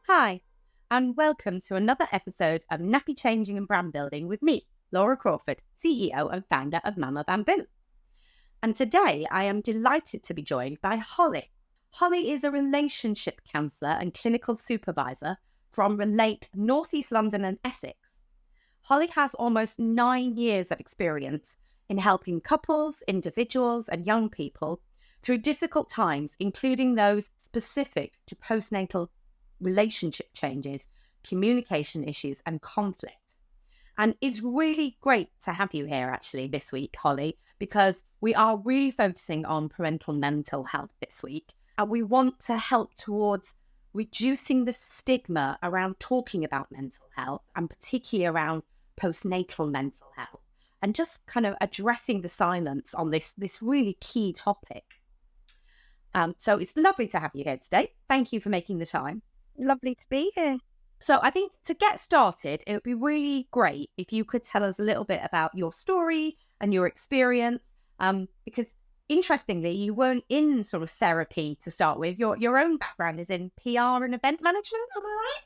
Hi, and welcome to another episode of Nappy Changing and Brand Building with me, Laura Crawford, CEO and founder of Mama Bamboo. And today I am delighted to be joined by Holly. Holly is a relationship counsellor and clinical supervisor from Relate North East London and Essex. Holly has almost 9 years of experience in helping couples, individuals and young people through difficult times, including those specific to postnatal relationship changes, communication issues and conflict. And it's really great to have you here actually this week, Holly, because we are really focusing on parental mental health this week. And we want to help towards reducing the stigma around talking about mental health and particularly around postnatal mental health and just kind of addressing the silence on this really key topic. So it's lovely to have you here today. Thank you for making the time. Lovely to be here. So I think to get started, it would be really great if you could tell us a little bit about your story and your experience, because interestingly, you weren't in sort of therapy to start with. Your own background is in PR and event management, am I right?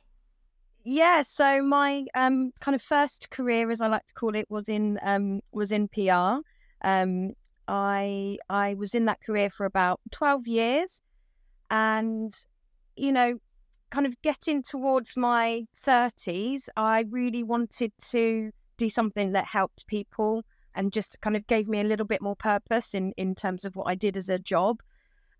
Yeah, so my kind of first career, as I like to call it, was in PR. I was in that career for about 12 years, and kind of getting towards my 30s, I really wanted to do something that helped people and just kind of gave me a little bit more purpose in terms of what I did as a job.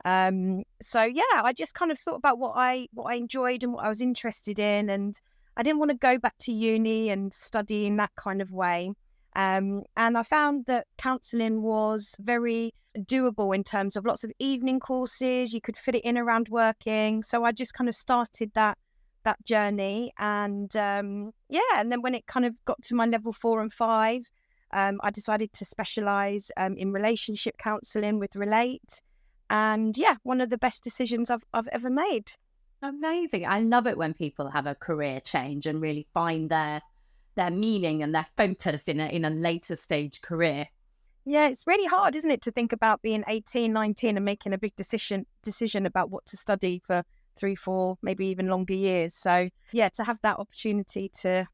So yeah, I just kind of thought about what I enjoyed and what I was interested in, and I didn't want to go back to uni and study in that kind of way. And I found that counselling was very doable in terms of lots of evening courses. You could fit it in around working. So I just kind of started that journey. And and then when it kind of got to my level 4 and 5, I decided to specialise in relationship counselling with Relate. And yeah, one of the best decisions I've ever made. Amazing. I love it when people have a career change and really find their meaning and their focus in a later stage career. Yeah, it's really hard, isn't it, to think about being 18, 19 and making a big decision about what to study for 3, 4, maybe even longer years. So yeah, to have that opportunity to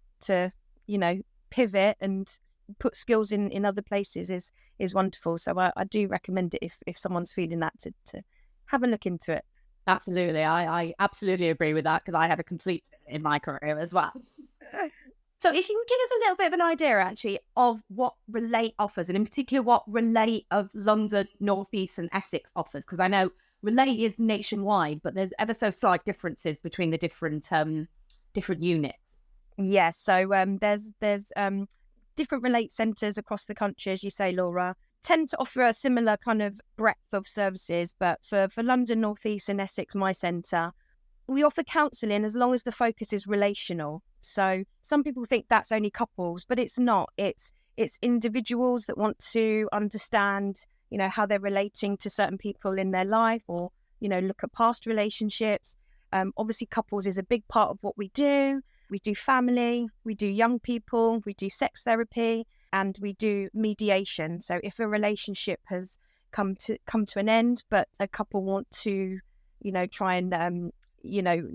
pivot and put skills in other places is wonderful. So I do recommend it if someone's feeling that to have a look into it. Absolutely. I absolutely agree with that because I had a complete in my career as well. So if you would give us a little bit of an idea, actually, of what Relate offers, and in particular what Relate of London, North East and Essex offers, because I know Relate is nationwide, but there's ever so slight differences between the different units. Yeah, so there's different Relate centres across the country, as you say, Laura, tend to offer a similar kind of breadth of services, but for London, North East and Essex, my centre, we offer counselling as long as the focus is relational. So some people think that's only couples, but it's not. It's individuals that want to understand, how they're relating to certain people in their life, or, look at past relationships. Obviously, couples is a big part of what we do. We do family, we do young people, we do sex therapy, and we do mediation. So if a relationship has come to an end, but a couple want to, try and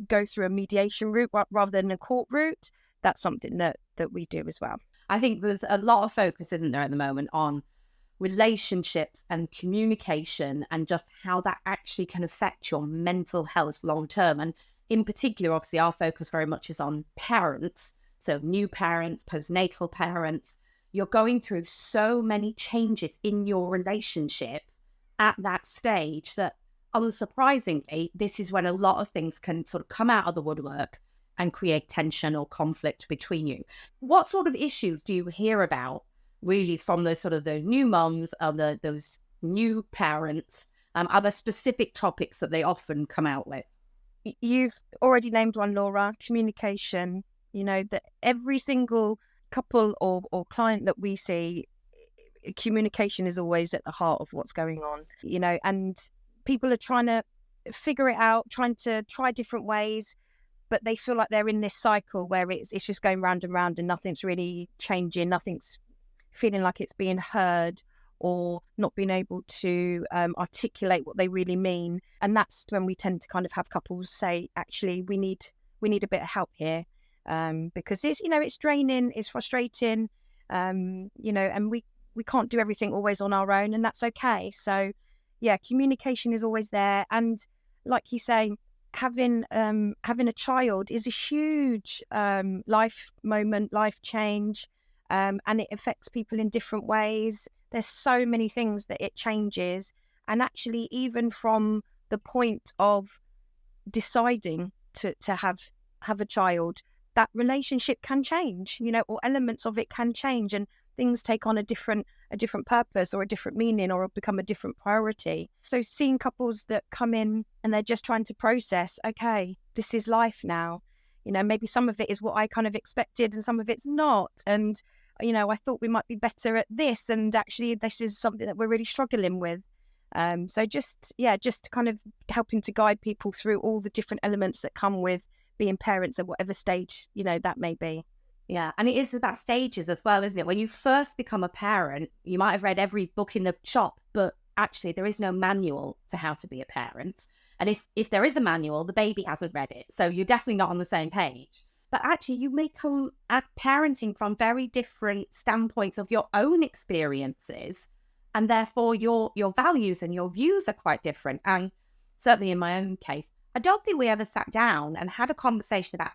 go through a mediation route rather than a court route, that's something that we do as well. I think there's a lot of focus, isn't there, at the moment on relationships and communication and just how that actually can affect your mental health long term. And in particular, obviously, our focus very much is on parents. So new parents, postnatal parents, you're going through so many changes in your relationship at that stage that, unsurprisingly, this is when a lot of things can sort of come out of the woodwork and create tension or conflict between you. What sort of issues do you hear about really from the sort of the new mums, those new parents? Are there specific topics that they often come out with? You've already named one, Laura, communication. That every single couple or client that we see, communication is always at the heart of what's going on, and people are trying to figure it out, trying to try different ways, but they feel like they're in this cycle where it's just going round and round and nothing's really changing, nothing's feeling like it's being heard, or not being able to articulate what they really mean. And that's when we tend to kind of have couples say, actually, we need we need a bit of help here, because it's, it's draining, it's frustrating, and we can't do everything always on our own, and that's okay. So yeah, communication is always there. And like you say, having a child is a huge life moment, life change, and it affects people in different ways. There's so many things that it changes. And actually, even from the point of deciding to have a child, that relationship can change, or elements of it can change, and things take on a different purpose or a different meaning or become a different priority. So seeing couples that come in and they're just trying to process, okay, this is life now. Maybe some of it is what I kind of expected and some of it's not. And, I thought we might be better at this, and actually this is something that we're really struggling with. So just kind of helping to guide people through all the different elements that come with being parents at whatever stage, that may be. Yeah, and it is about stages as well, isn't it? When you first become a parent, you might have read every book in the shop, but actually there is no manual to how to be a parent. And if there is a manual, the baby hasn't read it. So you're definitely not on the same page. But actually you may come at parenting from very different standpoints of your own experiences. And therefore your values and your views are quite different. And certainly in my own case, I don't think we ever sat down and had a conversation about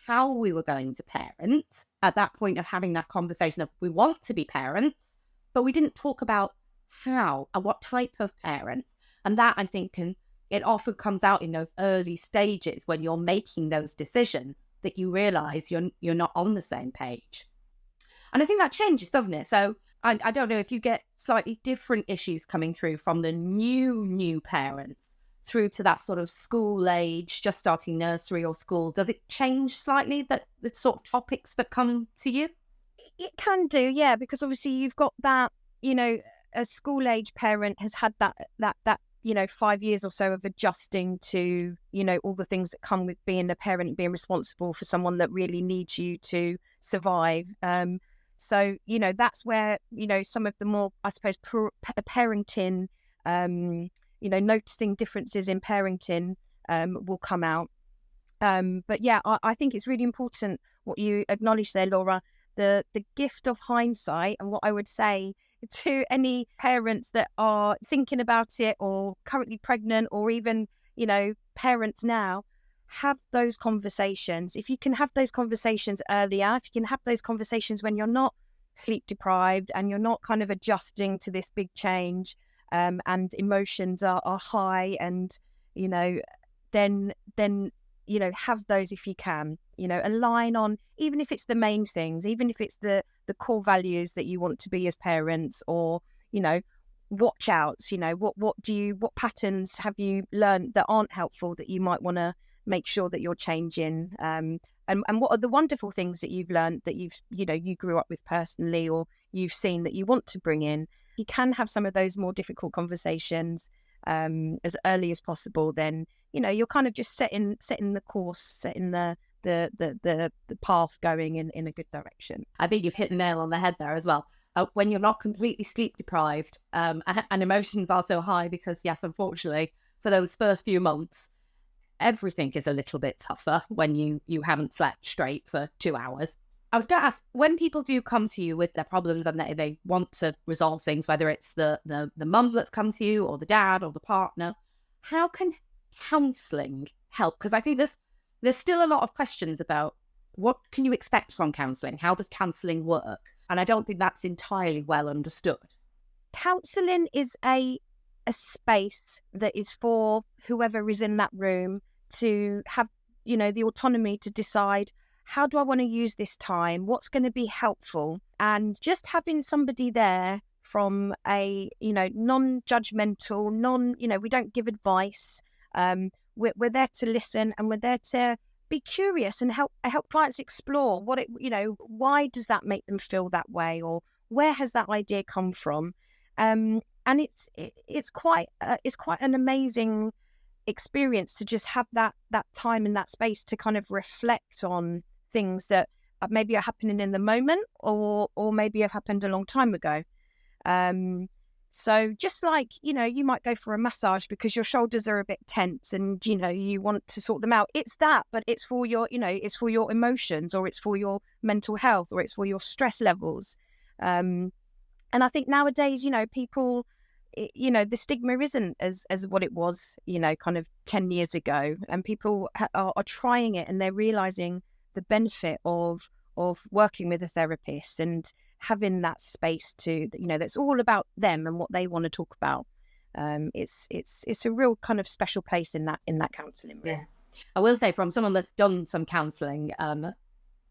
how we were going to parent at that point of having that conversation of we want to be parents, but we didn't talk about how and what type of parents. And that, I think, it often comes out in those early stages when you're making those decisions that you realise you're not on the same page. And I think that changes, doesn't it? So I don't know if you get slightly different issues coming through from the new parents through to that sort of school age, just starting nursery or school. Does it change slightly, the sort of topics that come to you? It can do, yeah, because obviously you've got that, a school age parent has had that 5 years or so of adjusting to, all the things that come with being a parent and being responsible for someone that really needs you to survive. So, that's where, some of the more, I suppose, parenting, noticing differences in parenting will come out. But yeah, I think it's really important what you acknowledged there, Laura, the gift of hindsight. And what I would say to any parents that are thinking about it or currently pregnant or even, parents now, have those conversations. If you can have those conversations earlier, if you can have those conversations when you're not sleep deprived and you're not kind of adjusting to this big change, and emotions are high, and then have those if you can, align on, even if it's the main things, even if it's the core values that you want to be as parents, or watch outs, what patterns have you learned that aren't helpful that you might want to make sure that you're changing, and what are the wonderful things that you've learned that you grew up with personally, or you've seen that you want to bring in. You can have some of those more difficult conversations as early as possible. Then you're kind of just setting the course, setting the path going in a good direction. I think you've hit the nail on the head there as well. When you're not completely sleep deprived, and emotions are so high, because yes, unfortunately, for those first few months, everything is a little bit tougher when you haven't slept straight for 2 hours. I was going to ask, when people do come to you with their problems and they want to resolve things, whether it's the mum that's come to you or the dad or the partner, how can counselling help? Because I think there's still a lot of questions about what can you expect from counselling? How does counselling work? And I don't think that's entirely well understood. Counselling is a space that is for whoever is in that room to have, the autonomy to decide, how do I want to use this time? What's going to be helpful? And just having somebody there from a, non-judgmental, we don't give advice. We're there to listen, and we're there to be curious and help clients explore why does that make them feel that way, or where has that idea come from? And it's quite an amazing experience to just have that time and that space to kind of reflect on things that maybe are happening in the moment, or maybe have happened a long time ago. So just like, you might go for a massage because your shoulders are a bit tense and, you want to sort them out. It's that, but it's for your, it's for your emotions, or it's for your mental health, or it's for your stress levels. And I think nowadays, people, the stigma isn't as what it was, kind of 10 years ago. And people are trying it, and they're realizing the benefit of working with a therapist and having that space to, that's all about them and what they want to talk about. It's a real kind of special place in that counselling room. Yeah, I will say, from someone that's done some counselling,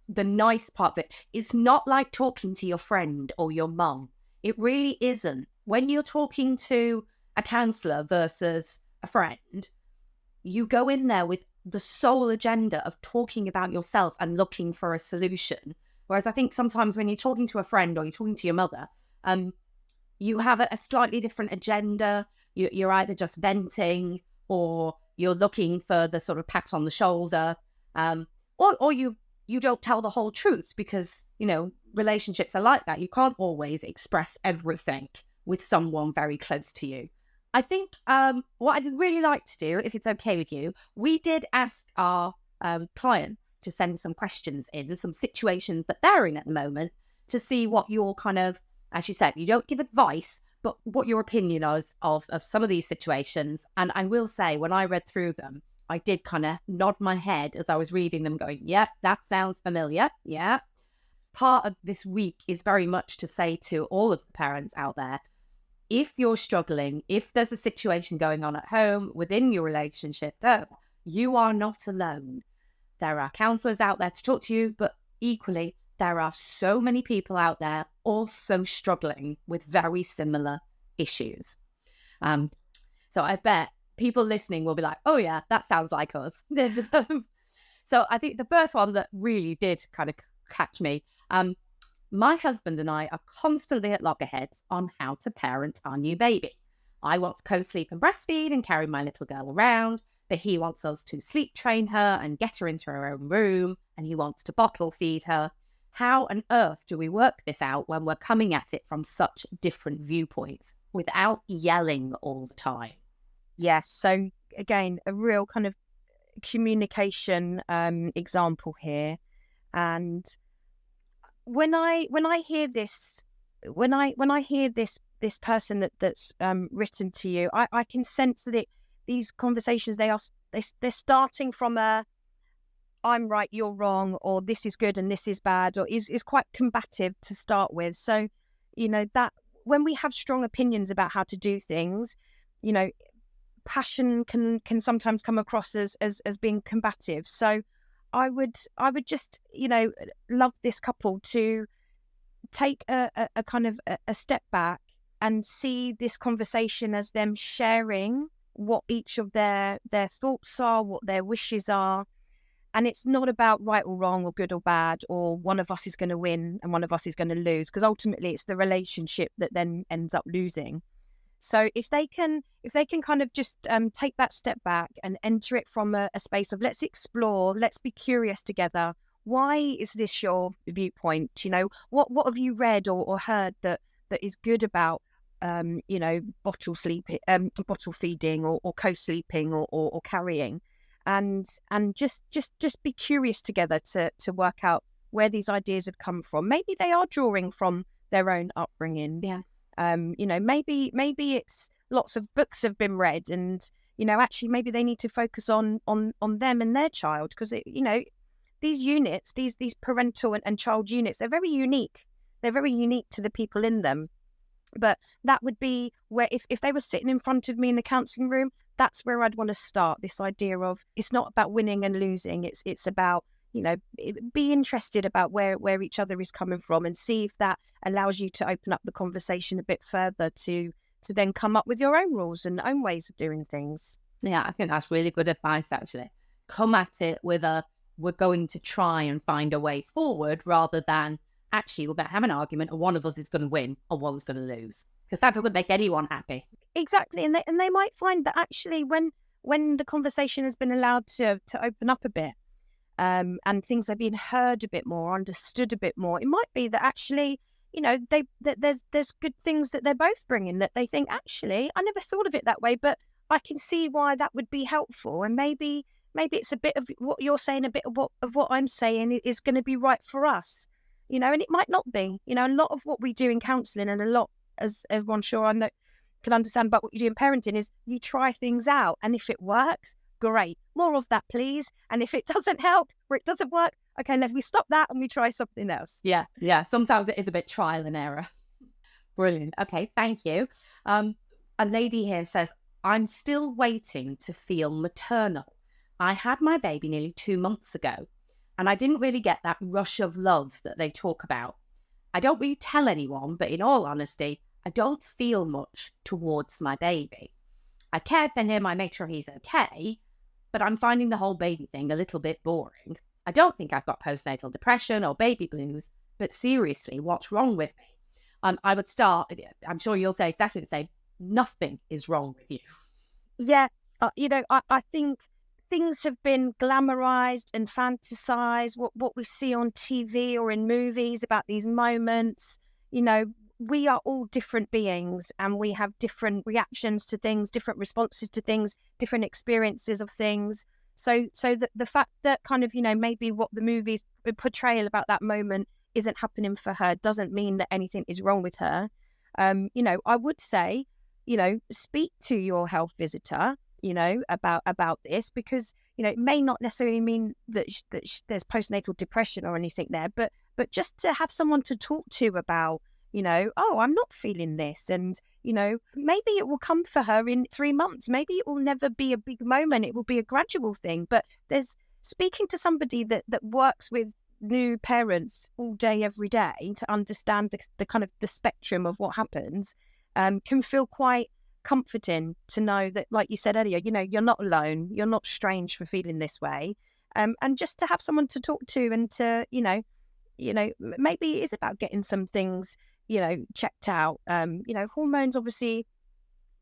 the nice part of it, it's not like talking to your friend or your mum. It really isn't. When you're talking to a counsellor versus a friend, you go in there with the sole agenda of talking about yourself and looking for a solution. Whereas I think sometimes when you're talking to a friend or you're talking to your mother, you have a slightly different agenda. You're either just venting, or you're looking for the sort of pat on the shoulder, or you don't tell the whole truth, because, relationships are like that. You can't always express everything with someone very close to you. I think what I'd really like to do, if it's okay with you, we did ask our clients to send some questions in, some situations that they're in at the moment, to see what your kind of, as you said, you don't give advice, but what your opinion is of some of these situations. And I will say, when I read through them, I did kind of nod my head as I was reading them, going, yep, that sounds familiar. Yeah. Part of this week is very much to say to all of the parents out there, if you're struggling, if there's a situation going on at home, within your relationship, you are not alone. There are counsellors out there to talk to you, but equally, there are so many people out there also struggling with very similar issues. So I bet people listening will be like, oh yeah, that sounds like us. So I think the first one that really did kind of catch me, my husband and I are constantly at loggerheads on how to parent our new baby. I want to co-sleep and breastfeed and carry my little girl around, but he wants us to sleep train her and get her into her own room, and he wants to bottle feed her. How on earth do we work this out when we're coming at it from such different viewpoints without yelling all the time? Yes. So again, a real kind of communication example here. And when I hear this, when I hear this person that's written to you, I can sense that these conversations, they're starting from a I'm right, you're wrong, or this is good and this is bad, or is quite combative to start with. So, that when we have strong opinions about how to do things, passion can sometimes come across as being combative. So I would just, love this couple to take a kind of a step back and see this conversation as them sharing what each of their thoughts are, what their wishes are. And it's not about right or wrong or good or bad, or one of us is going to win and one of us is going to lose, because ultimately it's the relationship that then ends up losing. So if they can kind of just take that step back and enter it from a space of let's explore, let's be curious together. Why is this your viewpoint? What have you read or heard that is good about bottle feeding or co-sleeping or carrying, and just be curious together to work out where these ideas have come from. Maybe they are drawing from their own upbringing. Yeah. Maybe it's lots of books have been read, and actually maybe they need to focus on them and their child, because these units, these parental and child units, they're very unique. They're very unique to the people in them. But that would be where, if they were sitting in front of me in the counselling room, that's where I'd want to start. This idea of it's not about winning and losing. It's about, be interested about where each other is coming from, and see if that allows you to open up the conversation a bit further to then come up with your own rules and own ways of doing things. Yeah, I think that's really good advice, actually. Come at it with we're going to try and find a way forward, rather than actually we're going to have an argument and one of us is going to win or one's going to lose, because that doesn't make anyone happy. Exactly. And they might find that actually when the conversation has been allowed to open up a bit, and things are being heard a bit more, understood a bit more, it might be that actually, there's good things that they're both bringing that they think, actually, I never thought of it that way, but I can see why that would be helpful. And maybe it's a bit of what you're saying, a bit of what I'm saying is going to be right for us, and it might not be. A lot of what we do in counselling, and a lot, as everyone sure I know can understand about what you do in parenting, is you try things out, and if it works, great, more of that please. And if it doesn't help or it doesn't work, okay, let me stop that and we try something else. Yeah, sometimes it is a bit trial and error. Brilliant. Okay, thank you. A lady here says, I'm still waiting to feel maternal. I had my baby nearly 2 months ago, and I didn't really get that rush of love that they talk about. I don't really tell anyone, but in all honesty, I don't feel much towards my baby. I care for him, I make sure he's okay, but I'm finding the whole baby thing a little bit boring. I don't think I've got postnatal depression or baby blues, but seriously, what's wrong with me? I would start, I'm sure you'll say exactly the same, nothing is wrong with you. Yeah, I think things have been glamorized and fantasized, what we see on TV or in movies about these moments. We are all different beings, and we have different reactions to things, different responses to things, different experiences of things. So the fact that kind of, maybe what the movie's portrayal about that moment isn't happening for her doesn't mean that anything is wrong with her. I would say, speak to your health visitor, about this, because, it may not necessarily mean that there's postnatal depression or anything there, but just to have someone to talk to about, oh, I'm not feeling this. And, maybe it will come for her in 3 months. Maybe it will never be a big moment. It will be a gradual thing. But there's speaking to somebody that works with new parents all day, every day, to understand the kind of the spectrum of what happens, can feel quite comforting to know that, like you said earlier, you're not alone. You're not strange for feeling this way. And just to have someone to talk to, and to, maybe it is about getting some things, checked out. Hormones, obviously,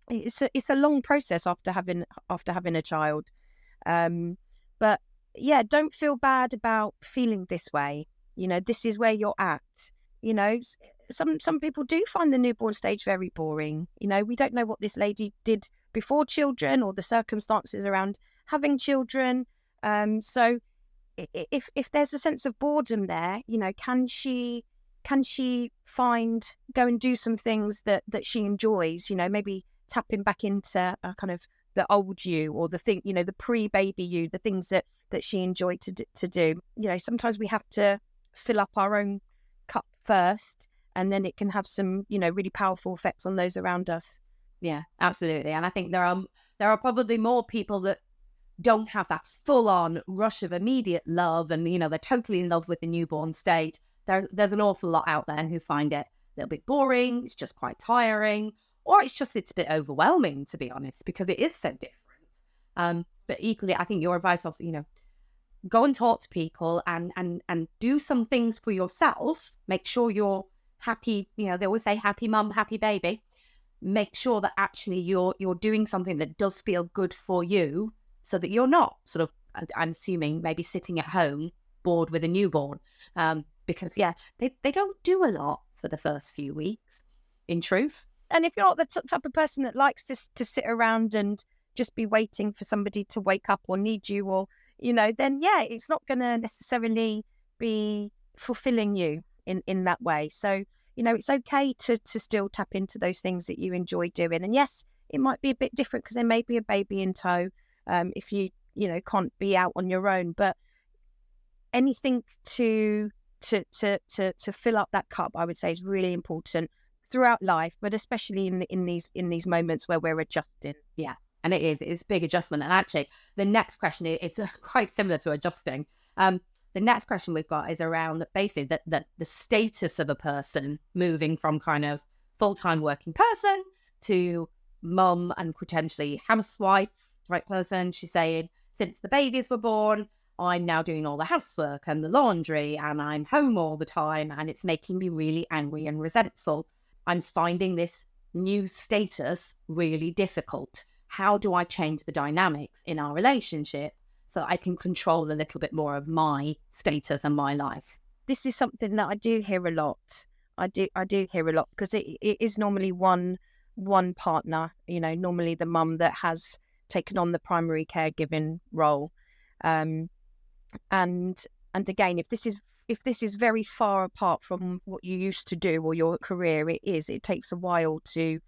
it's a long process after having a child. But yeah, don't feel bad about feeling this way. This is where you're at. Some people do find the newborn stage very boring. We don't know what this lady did before children, or the circumstances around having children. So if there's a sense of boredom there, can she go and do some things that she enjoys, maybe tapping back into kind of the old you, or the thing, the pre-baby you, the things that she enjoyed to do. Sometimes we have to fill up our own cup first, and then it can have some, really powerful effects on those around us. Yeah, absolutely. And I think there are probably more people that don't have that full-on rush of immediate love, and they're totally in love with the newborn state. There's an awful lot out there who find it a little bit boring, it's just quite tiring, or it's a bit overwhelming, to be honest, because it is so different. But equally, I think your advice of, go and talk to people and do some things for yourself. Make sure you're happy. They always say happy mum, happy baby. Make sure that actually you're doing something that does feel good for you, so that you're not sort of, I'm assuming, maybe sitting at home bored with a newborn. Because they don't do a lot for the first few weeks, in truth. And if you're not the type of person that likes to sit around and just be waiting for somebody to wake up or need you, or then it's not going to necessarily be fulfilling you in that way. So it's okay to still tap into those things that you enjoy doing. And yes, it might be a bit different because there may be a baby in tow, if you can't be out on your own. But anything to fill up that cup, I would say, is really important throughout life, but especially in these moments where we're adjusting. Yeah, and it's a big adjustment. And actually, the next question is quite similar to adjusting. The next question we've got is around basically that the status of a person moving from kind of full-time working person to mum and potentially housewife, right person. She's saying, since the babies were born, I'm now doing all the housework and the laundry, and I'm home all the time, and it's making me really angry and resentful. I'm finding this new status really difficult. How do I change the dynamics in our relationship so that I can control a little bit more of my status and my life? This is something that I do hear a lot. I do hear a lot, because it is normally one partner, normally the mum that has taken on the primary caregiving role. And again, if this is very far apart from what you used to do or your career, it takes a while to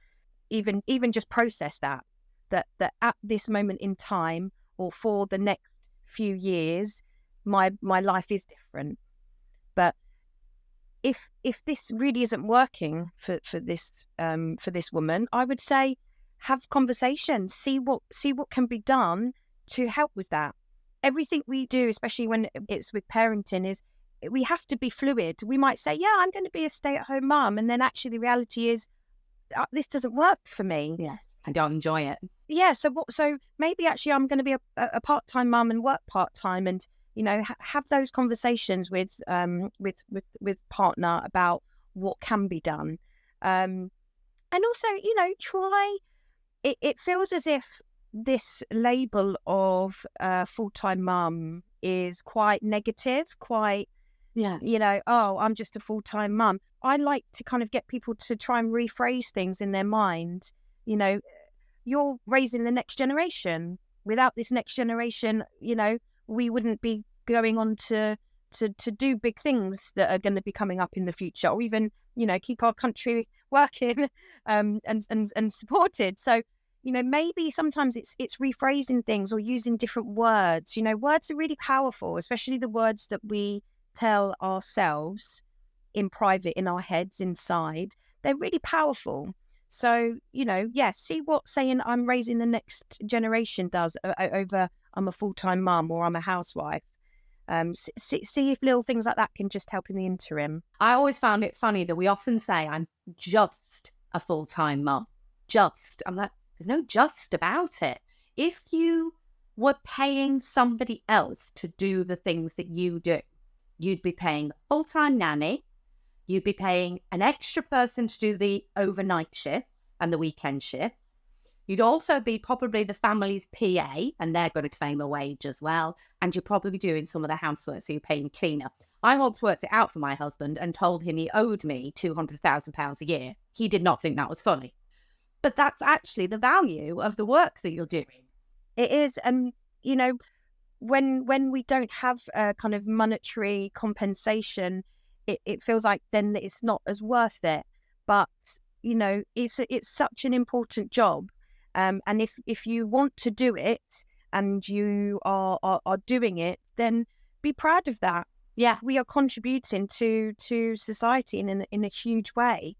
even just process that at this moment in time, or for the next few years, my life is different. But if this really isn't working for this woman, I would say have conversations, see what can be done to help with that. Everything we do, especially when it's with parenting, is we have to be fluid. We might say, yeah, I'm going to be a stay-at-home mum, and then actually the reality is this doesn't work for me. Yeah, I don't enjoy it. Yeah, so maybe actually I'm going to be a part-time mum and work part-time, and have those conversations with partner about what can be done, and also try. It feels as if this label of full-time mum is quite negative, quite, oh, I'm just a full-time mum. I like to kind of get people to try and rephrase things in their mind. You're raising the next generation. Without this next generation, we wouldn't be going on to do big things that are going to be coming up in the future, or even, keep our country working and supported. So, maybe sometimes it's rephrasing things or using different words. Words are really powerful, especially the words that we tell ourselves in private, in our heads, inside. They're really powerful. So, see what saying I'm raising the next generation does over I'm a full-time mum or I'm a housewife. See if little things like that can just help in the interim. I always found it funny that we often say I'm just a full-time mum. I'm like, there's no just about it. If you were paying somebody else to do the things that you do, you'd be paying a full-time nanny. You'd be paying an extra person to do the overnight shifts and the weekend shifts. You'd also be probably the family's PA, and they're going to claim a wage as well. And you're probably doing some of the housework, so you're paying cleaner. I once worked it out for my husband and told him he owed me £200,000 a year. He did not think that was funny. But that's actually the value of the work that you're doing. It is. And, when we don't have a kind of monetary compensation, it feels like then it's not as worth it. But, it's such an important job. And if you want to do it and you are doing it, then be proud of that. Yeah, we are contributing to society in a huge way.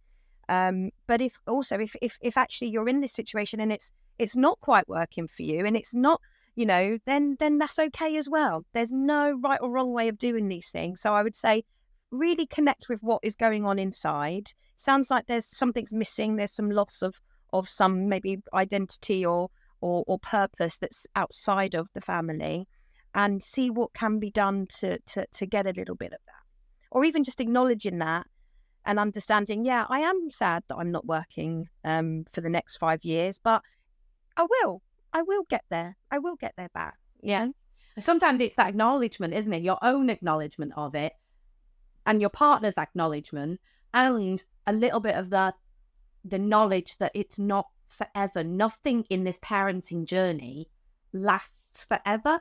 But if actually you're in this situation and it's not quite working for you, and it's not, then that's okay as well. There's no right or wrong way of doing these things. So I would say really connect with what is going on inside. Sounds like there's something's missing. There's some loss of some maybe identity or purpose that's outside of the family, and see what can be done to get a little bit of that, or even just acknowledging that and understanding, yeah, I am sad that I'm not working for the next 5 years, but I will get there. I will get there back. Yeah. Sometimes it's that acknowledgement, isn't it? Your own acknowledgement of it, and your partner's acknowledgement, and a little bit of the knowledge that it's not forever. Nothing in this parenting journey lasts forever.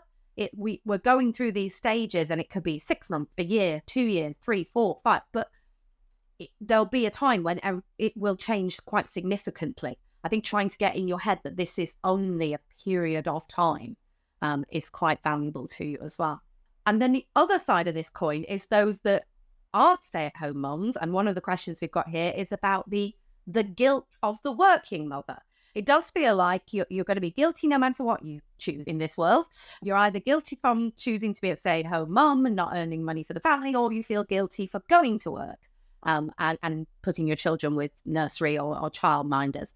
We're going through these stages, and it could be 6 months, a year, 2 years, 3, 4, 5, but there'll be a time when it will change quite significantly. I think trying to get in your head that this is only a period of time is quite valuable to you as well. And then the other side of this coin is those that are stay-at-home mums. And one of the questions we've got here is about the guilt of the working mother. It does feel like you're going to be guilty no matter what you choose in this world. You're either guilty from choosing to be a stay-at-home mum and not earning money for the family, or you feel guilty for going to work and putting your children with nursery or childminders.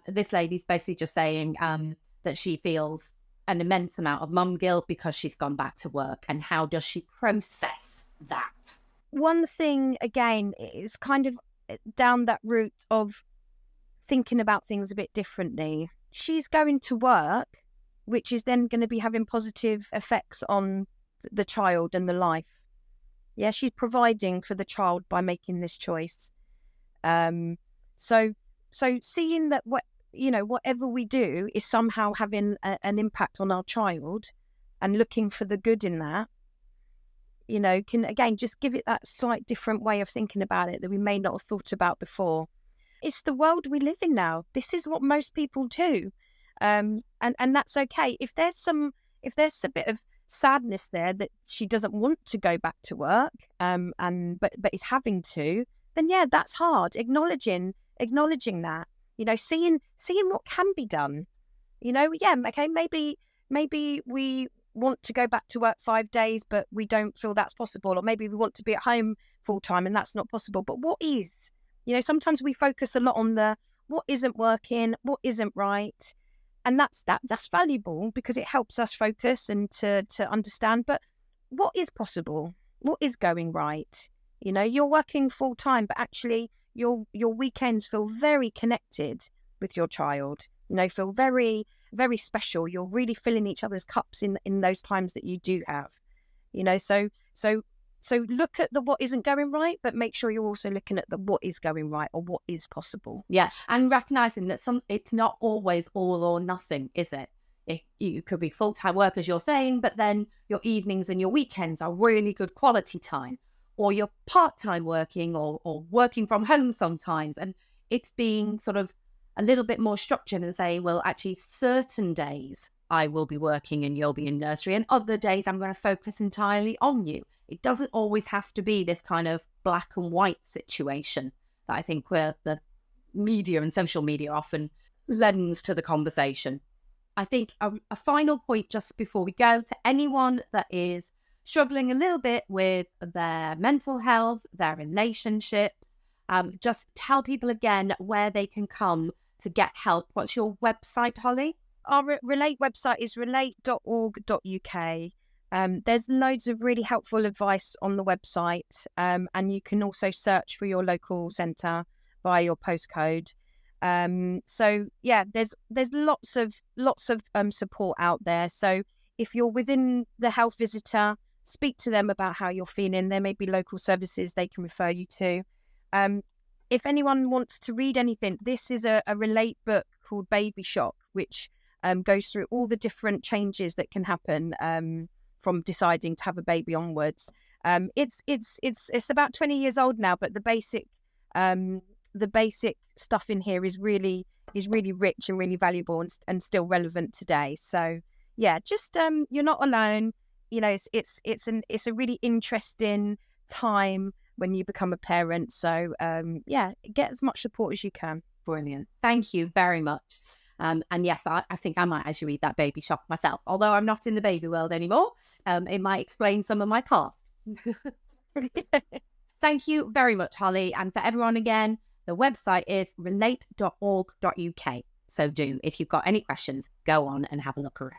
This lady's basically just saying that she feels an immense amount of mum guilt because she's gone back to work. And how does she process that? One thing, again, is kind of down that route of thinking about things a bit differently. She's going to work, which is then going to be having positive effects on the child and the life. Yeah, she's providing for the child by making this choice. So seeing that whatever we do is somehow having an impact on our child, and looking for the good in that, can again just give it that slight different way of thinking about it that we may not have thought about before. It's the world we live in now. This is what most people do, and that's okay. If there's a bit of sadness there that she doesn't want to go back to work, but is having to, then yeah, that's hard. Acknowledging that, seeing what can be done. Okay, maybe we want to go back to work 5 days, but we don't feel that's possible, or maybe we want to be at home full time and that's not possible. But what is? Sometimes we focus a lot on the what isn't working, what isn't right, and that's valuable because it helps us focus and to understand. But what is possible? What is going right? You're working full time, but actually your weekends feel very connected with your child. Feel very, very special. You're really filling each other's cups in those times that you do have. So look at the what isn't going right, but make sure you're also looking at the what is going right or what is possible. Yeah, and recognising that it's not always all or nothing, is it? You could be full-time work, as you're saying, but then your evenings and your weekends are really good quality time. Or you're part-time working or working from home sometimes. And it's being sort of a little bit more structured and saying, well, actually, certain days I will be working and you'll be in nursery, and other days I'm going to focus entirely on you. It doesn't always have to be this kind of black and white situation that I think where the media and social media often lends to the conversation. I think a final point just before we go, to anyone that is struggling a little bit with their mental health, their relationships, just tell people again where they can come to get help. What's your website, Holly? Our Relate website is relate.org.uk. There's loads of really helpful advice on the website, and you can also search for your local centre via your postcode. So yeah, there's lots of support out there. So if you're within the health visitor, speak to them about how you're feeling. There may be local services they can refer you to. If anyone wants to read anything, this is a Relate book called Baby Shock, which goes through all the different changes that can happen from deciding to have a baby onwards. It's about 20 years old now, but the basic stuff in here is really rich and really valuable and still relevant today. So yeah, just you're not alone. It's a really interesting time when you become a parent. So yeah, get as much support as you can. Brilliant. Thank you very much. And yes, I think I might actually read that Baby Shock myself. Although I'm not in the baby world anymore, it might explain some of my past. Thank you very much, Holly. And for everyone again, the website is relate.org.uk. So if you've got any questions, go on and have a look around.